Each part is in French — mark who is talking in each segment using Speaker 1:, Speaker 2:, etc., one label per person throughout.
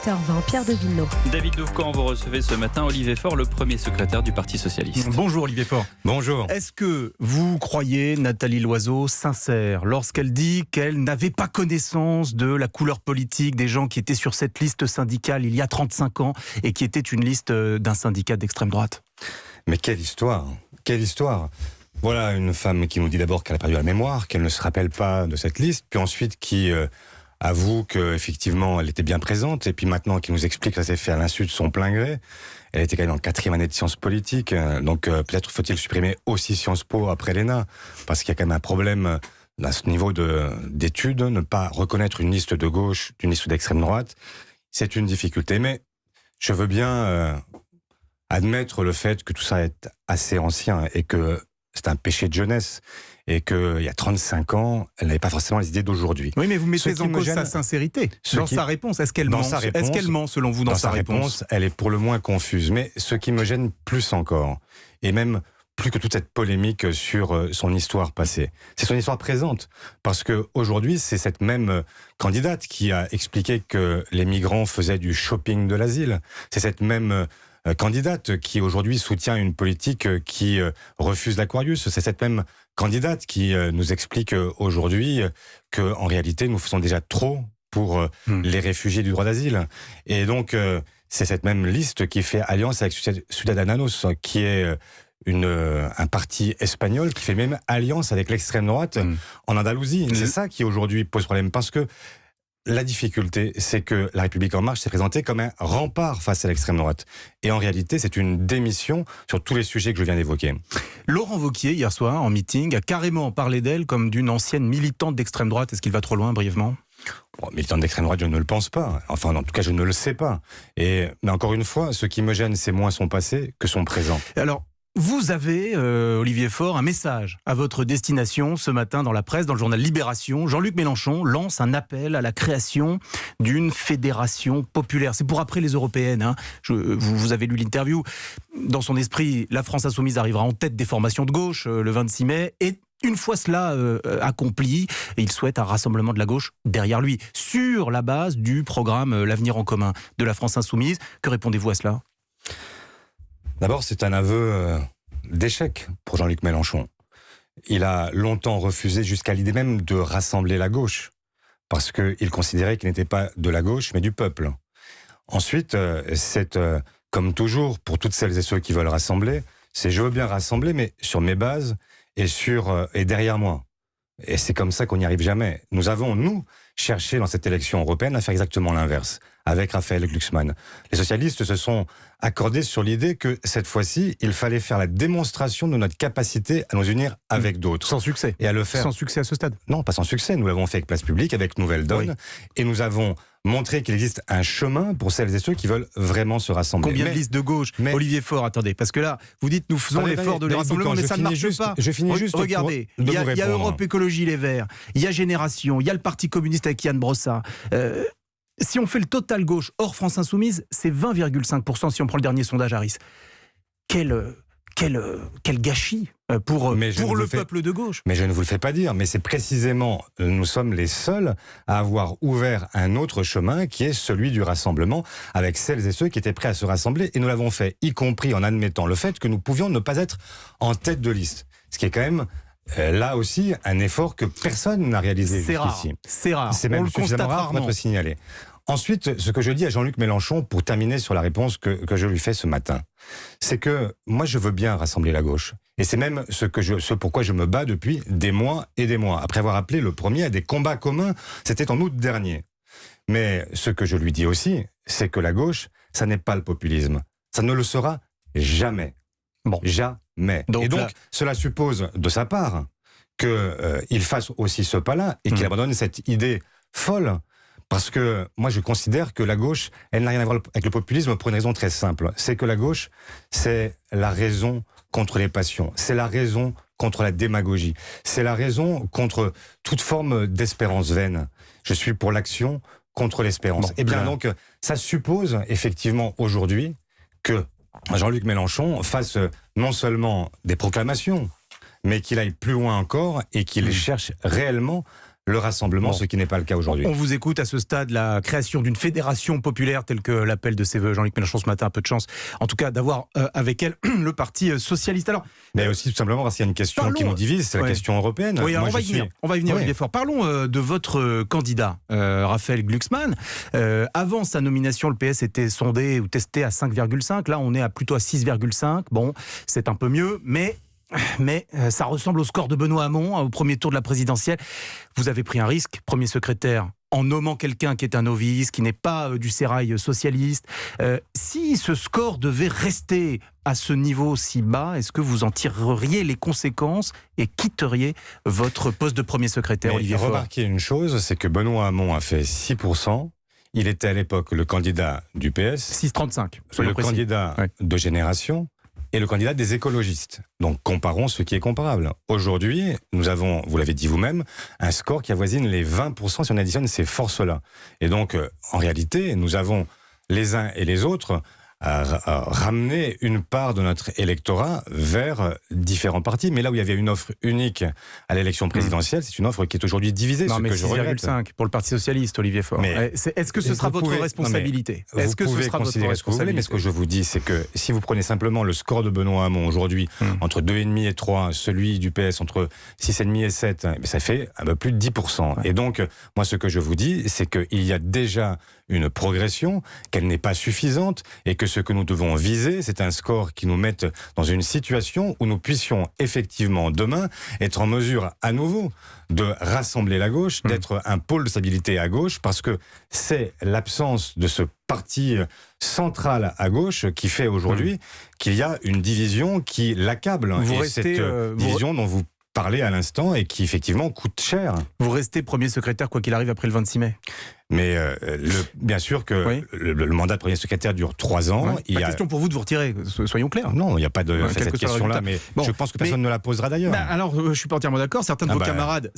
Speaker 1: 7h20, Pierre de Villeneuve.
Speaker 2: David Doucan, vous recevez ce matin Olivier Faure, le premier secrétaire du Parti Socialiste.
Speaker 3: Bonjour Olivier Faure.
Speaker 4: Bonjour.
Speaker 3: Est-ce que vous croyez Nathalie Loiseau sincère lorsqu'elle dit qu'elle n'avait pas connaissance de la couleur politique des gens qui étaient sur cette liste syndicale il y a 35 ans et qui était une liste d'un syndicat d'extrême droite?
Speaker 4: Mais quelle histoire! Quelle histoire! Voilà une femme qui nous dit d'abord qu'elle a perdu la mémoire, qu'elle ne se rappelle pas de cette liste, puis ensuite qui avoue qu'effectivement elle était bien présente, et puis maintenant qui nous explique que ça s'est fait à l'insu de son plein gré. Elle était quand même en 4e année de sciences politiques, donc peut-être faut-il supprimer aussi Sciences Po après l'ENA, parce qu'il y a quand même un problème à ce niveau d'études, ne pas reconnaître une liste de gauche d'une liste d'extrême droite, c'est une difficulté. Mais je veux bien admettre le fait que tout ça est assez ancien et que c'est un péché de jeunesse et qu'il y a 35 ans, elle n'avait pas forcément les idées d'aujourd'hui.
Speaker 3: Oui, mais vous mettez en cause sa sincérité dans sa réponse. Est-ce qu'elle ment? Est-ce qu'elle ment selon vous dans sa réponse?
Speaker 4: Elle est pour le moins confuse. Mais ce qui me gêne plus encore, et même plus que toute cette polémique sur son histoire passée, c'est son histoire présente. Parce qu'aujourd'hui, c'est cette même candidate qui a expliqué que les migrants faisaient du shopping de l'asile. C'est cette même candidate qui aujourd'hui soutient une politique qui refuse l'Aquarius. C'est cette même candidate qui nous explique aujourd'hui qu'en réalité nous faisons déjà trop pour les réfugiés du droit d'asile. Et donc c'est cette même liste qui fait alliance avec Ciudadanos, qui est un parti espagnol qui fait même alliance avec l'extrême droite en Andalousie. C'est ça qui aujourd'hui pose problème, parce que la difficulté, c'est que La République En Marche s'est présentée comme un rempart face à l'extrême droite. Et en réalité, c'est une démission sur tous les sujets que je viens d'évoquer.
Speaker 3: Laurent Wauquiez, hier soir, en meeting, a carrément parlé d'elle comme d'une ancienne militante d'extrême droite. Est-ce qu'il va trop loin, brièvement?
Speaker 4: Militante d'extrême droite, je ne le pense pas. Enfin, en tout cas, je ne le sais pas. Mais encore une fois, ce qui me gêne, c'est moins son passé que son présent.
Speaker 3: Alors, vous avez, Olivier Faure, un message à votre destination ce matin dans la presse, dans le journal Libération. Jean-Luc Mélenchon lance un appel à la création d'une fédération populaire. C'est pour après les européennes. Hein. Vous avez lu l'interview. Dans son esprit, la France insoumise arrivera en tête des formations de gauche le 26 mai. Et une fois cela accompli, il souhaite un rassemblement de la gauche derrière lui, sur la base du programme L'Avenir en commun de la France insoumise. Que répondez-vous à cela ?
Speaker 4: D'abord, c'est un aveu d'échec pour Jean-Luc Mélenchon. Il a longtemps refusé jusqu'à l'idée même de rassembler la gauche, parce qu'il considérait qu'il n'était pas de la gauche, mais du peuple. Ensuite, c'est comme toujours, pour toutes celles et ceux qui veulent rassembler, c'est je veux bien rassembler, mais sur mes bases et derrière moi. Et c'est comme ça qu'on n'y arrive jamais. Nous avons, nous, cherché dans cette élection européenne à faire exactement l'inverse, avec Raphaël Glucksmann. Les socialistes se sont accordés sur l'idée que, cette fois-ci, il fallait faire la démonstration de notre capacité à nous unir avec d'autres.
Speaker 3: Sans succès.
Speaker 4: Et à le faire.
Speaker 3: Sans succès à ce stade.
Speaker 4: Non, pas sans succès. Nous l'avons fait avec Place Publique, avec Nouvelle Donne. Oui. Et nous avons montré qu'il existe un chemin pour celles et ceux qui veulent vraiment se rassembler.
Speaker 3: Combien de listes de gauche, Olivier Faure, attendez, parce que là, vous dites nous faisons l'effort de les rassemblement, mais ça ne marche pas.
Speaker 4: Je finis juste.
Speaker 3: Regardez, il y a Europe Écologie Les Verts, il y a Génération, il y a le Parti communiste avec Yann Brossat. Si on fait le total gauche hors France Insoumise, c'est 20,5% si on prend le dernier sondage Harris. Quel gâchis pour le peuple de gauche.
Speaker 4: Mais je ne vous le fais pas dire, mais c'est précisément, nous sommes les seuls à avoir ouvert un autre chemin qui est celui du rassemblement avec celles et ceux qui étaient prêts à se rassembler, et nous l'avons fait, y compris en admettant le fait que nous pouvions ne pas être en tête de liste. Ce qui est quand même là aussi un effort que personne n'a réalisé jusqu'ici.
Speaker 3: C'est rare.
Speaker 4: C'est même suffisamment rare pour être signalé. Ensuite, ce que je dis à Jean-Luc Mélenchon, pour terminer sur la réponse que je lui fais ce matin, c'est que moi je veux bien rassembler la gauche. Et c'est même ce pourquoi je me bats depuis des mois et des mois. Après avoir appelé le premier à des combats communs, c'était en août dernier. Mais ce que je lui dis aussi, c'est que la gauche, ça n'est pas le populisme. Ça ne le sera jamais.
Speaker 3: Bon.
Speaker 4: Jamais. Donc cela suppose de sa part qu'il fasse aussi ce pas-là et qu'il abandonne cette idée folle. Parce que moi je considère que la gauche, elle n'a rien à voir avec le populisme pour une raison très simple. C'est que la gauche, c'est la raison contre les passions. C'est la raison contre la démagogie. C'est la raison contre toute forme d'espérance vaine. Je suis pour l'action contre l'espérance. Et bien donc, ça suppose effectivement aujourd'hui que Jean-Luc Mélenchon fasse non seulement des proclamations, mais qu'il aille plus loin encore et qu'il cherche réellement le rassemblement, ce qui n'est pas le cas aujourd'hui.
Speaker 3: On vous écoute à ce stade, la création d'une fédération populaire telle que l'appelle de ses voeux Jean-Luc Mélenchon ce matin, un peu de chance en tout cas d'avoir avec elle le Parti socialiste. Alors,
Speaker 4: mais aussi tout simplement parce qu'il y a une question qui nous divise, c'est la question européenne.
Speaker 3: Oui, on va y venir, Olivier Faure. Parlons de votre candidat, Raphaël Glucksmann. Avant sa nomination, le PS était sondé ou testé à 5,5. Là, on est plutôt à 6,5. Bon, c'est un peu mieux, mais ça ressemble au score de Benoît Hamon au premier tour de la présidentielle. Vous avez pris un risque, premier secrétaire, en nommant quelqu'un qui est un novice, qui n'est pas du sérail socialiste. Si ce score devait rester à ce niveau si bas, est-ce que vous en tireriez les conséquences et quitteriez votre poste de premier secrétaire, Olivier Faure ?
Speaker 4: Remarquez une chose, c'est que Benoît Hamon a fait 6%. Il était à l'époque le candidat du PS.
Speaker 3: 6,35.
Speaker 4: Le candidat de Génération. Et le candidat des écologistes. Donc comparons ce qui est comparable. Aujourd'hui, nous avons, vous l'avez dit vous-même, un score qui avoisine les 20% si on additionne ces forces-là. Et donc, en réalité, nous avons les uns et les autres à ramener une part de notre électorat vers différents partis. Mais là où il y avait une offre unique à l'élection présidentielle, c'est une offre qui est aujourd'hui divisée.
Speaker 3: Non, mais 6,5 pour le Parti socialiste, Olivier Faure. Mais est-ce que ce sera votre responsabilité ?
Speaker 4: Est-ce que ce sera votre responsabilité ? Mais ce que je vous dis, c'est que si vous prenez simplement le score de Benoît Hamon aujourd'hui, entre 2,5 et 3, celui du PS entre 6,5 et 7, ça fait un peu plus de 10%. Et donc, moi, ce que je vous dis, c'est qu'il y a déjà une progression, qu'elle n'est pas suffisante et que ce que nous devons viser, c'est un score qui nous mette dans une situation où nous puissions effectivement demain être en mesure à nouveau de rassembler la gauche, d'être un pôle de stabilité à gauche, parce que c'est l'absence de ce parti central à gauche qui fait aujourd'hui qu'il y a une division qui l'accable. Cette division dont vous parlez à l'instant et qui effectivement coûte cher.
Speaker 3: Vous restez premier secrétaire quoi qu'il arrive après le 26 mai.
Speaker 4: Mais bien sûr que le mandat de premier secrétaire dure 3 ans.
Speaker 3: Pas question pour vous de vous retirer, soyons clairs.
Speaker 4: Non, il n'y a pas de cette question-là, mais je pense que personne ne la posera d'ailleurs.
Speaker 3: Alors, je ne suis pas entièrement d'accord. Certains de vos camarades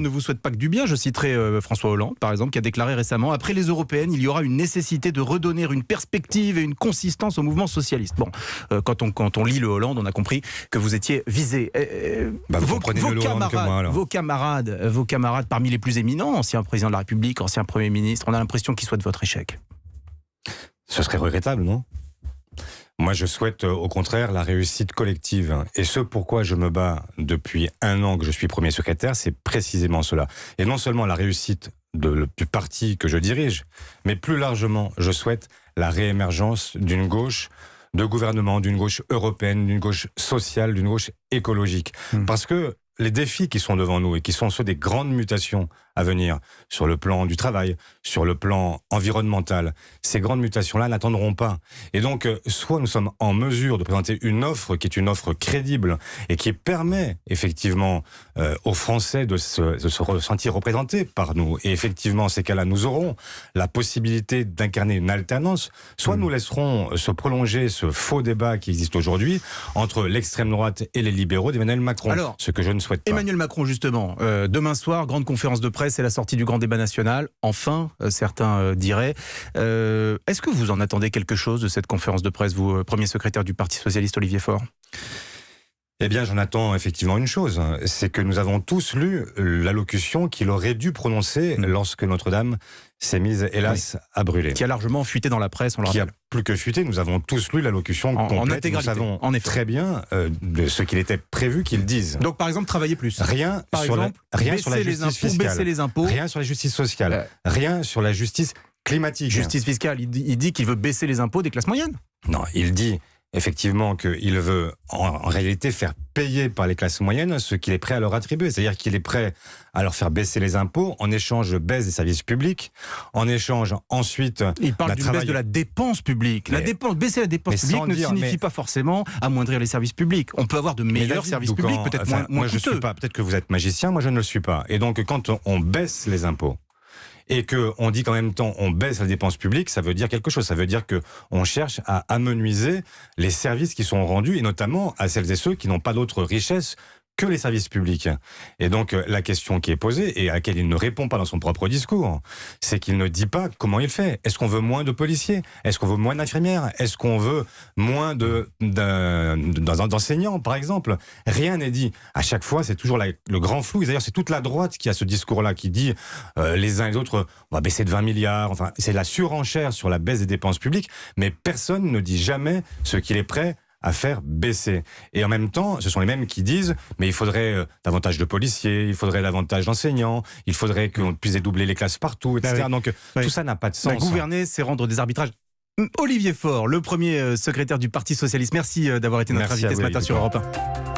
Speaker 3: ne vous souhaitent pas que du bien. Je citerai François Hollande, par exemple, qui a déclaré récemment « Après les européennes, il y aura une nécessité de redonner une perspective et une consistance au mouvement socialiste ». Bon, quand on lit le Hollande, on a compris que vous étiez visé. Vos camarades parmi les plus éminents, ancien président de la République, ancien Premier ministre, on a l'impression qu'ils souhaitent votre échec.
Speaker 4: Ce serait regrettable, non ? Moi, je souhaite au contraire la réussite collective. Et ce pourquoi je me bats depuis 1 an que je suis premier secrétaire, c'est précisément cela. Et non seulement la réussite du parti que je dirige, mais plus largement, je souhaite la réémergence d'une gauche de gouvernement, d'une gauche européenne, d'une gauche sociale, d'une gauche écologique. Parce que les défis qui sont devant nous et qui sont ceux des grandes mutations à venir sur le plan du travail, sur le plan environnemental, ces grandes mutations-là n'attendront pas. Et donc, soit nous sommes en mesure de présenter une offre qui est une offre crédible et qui permet effectivement aux Français de se ressentir représentés par nous. Et effectivement, ces cas-là, nous aurons la possibilité d'incarner une alternance. Soit nous laisserons se prolonger ce faux débat qui existe aujourd'hui entre l'extrême droite et les libéraux d'Emmanuel Macron.
Speaker 3: Alors,
Speaker 4: ce que je ne souhaite pas.
Speaker 3: Emmanuel Macron, justement, demain soir, grande conférence de presse et la sortie du grand débat national. Enfin, certains diraient. Est-ce que vous en attendez quelque chose de cette conférence de presse, vous, premier secrétaire du Parti socialiste, Olivier Faure ?
Speaker 4: Eh bien, j'en attends effectivement une chose, c'est que nous avons tous lu l'allocution qu'il aurait dû prononcer lorsque Notre-Dame s'est mise, hélas, à brûler.
Speaker 3: Qui a largement fuité dans la presse, on le rappelle.
Speaker 4: Qui a plus que fuité, nous avons tous lu l'allocution complète. Nous savons très bien de ce qu'il était prévu qu'ils disent.
Speaker 3: Donc, par exemple, travailler plus.
Speaker 4: Rien sur la justice fiscale.
Speaker 3: Baisser les impôts.
Speaker 4: Rien sur la justice sociale. Rien sur la justice climatique.
Speaker 3: Justice fiscale, il dit qu'il veut baisser les impôts des classes moyennes.
Speaker 4: Non, il dit effectivement qu'il veut en réalité faire payer par les classes moyennes ce qu'il est prêt à leur attribuer. C'est-à-dire qu'il est prêt à leur faire baisser les impôts, en échange de baisse des services publics, en échange ensuite...
Speaker 3: Il parle d'une baisse de la dépense publique. Baisser la dépense publique ne signifie pas forcément amoindrir les services publics. On peut avoir de meilleurs services publics, peut-être moins coûteux.
Speaker 4: Peut-être que vous êtes magicien, moi je ne le suis pas. Et donc quand on baisse les impôts, et qu'on dit qu'en même temps on baisse la dépense publique, ça veut dire quelque chose. Ça veut dire qu'on cherche à amenuiser les services qui sont rendus, et notamment à celles et ceux qui n'ont pas d'autre richesse que les services publics. Et donc, la question qui est posée, et à laquelle il ne répond pas dans son propre discours, c'est qu'il ne dit pas comment il fait. Est-ce qu'on veut moins de policiers? Est-ce qu'on veut moins d'infirmières? Est-ce qu'on veut moins d'enseignants, par exemple? Rien n'est dit. À chaque fois, c'est toujours le grand flou. Et d'ailleurs, c'est toute la droite qui a ce discours-là, qui dit les uns et les autres, on va baisser de 20 milliards. Enfin, c'est la surenchère sur la baisse des dépenses publiques, mais personne ne dit jamais ce qu'il est prêt à faire baisser. Et en même temps, ce sont les mêmes qui disent mais il faudrait davantage de policiers, il faudrait davantage d'enseignants, il faudrait qu'on puisse dédoubler les classes partout, etc.
Speaker 3: Oui.
Speaker 4: Donc tout ça n'a pas de sens.
Speaker 3: Gouverner, c'est rendre des arbitrages. Olivier Faure, le premier secrétaire du Parti Socialiste, merci d'avoir été notre invité ce matin sur Europe 1.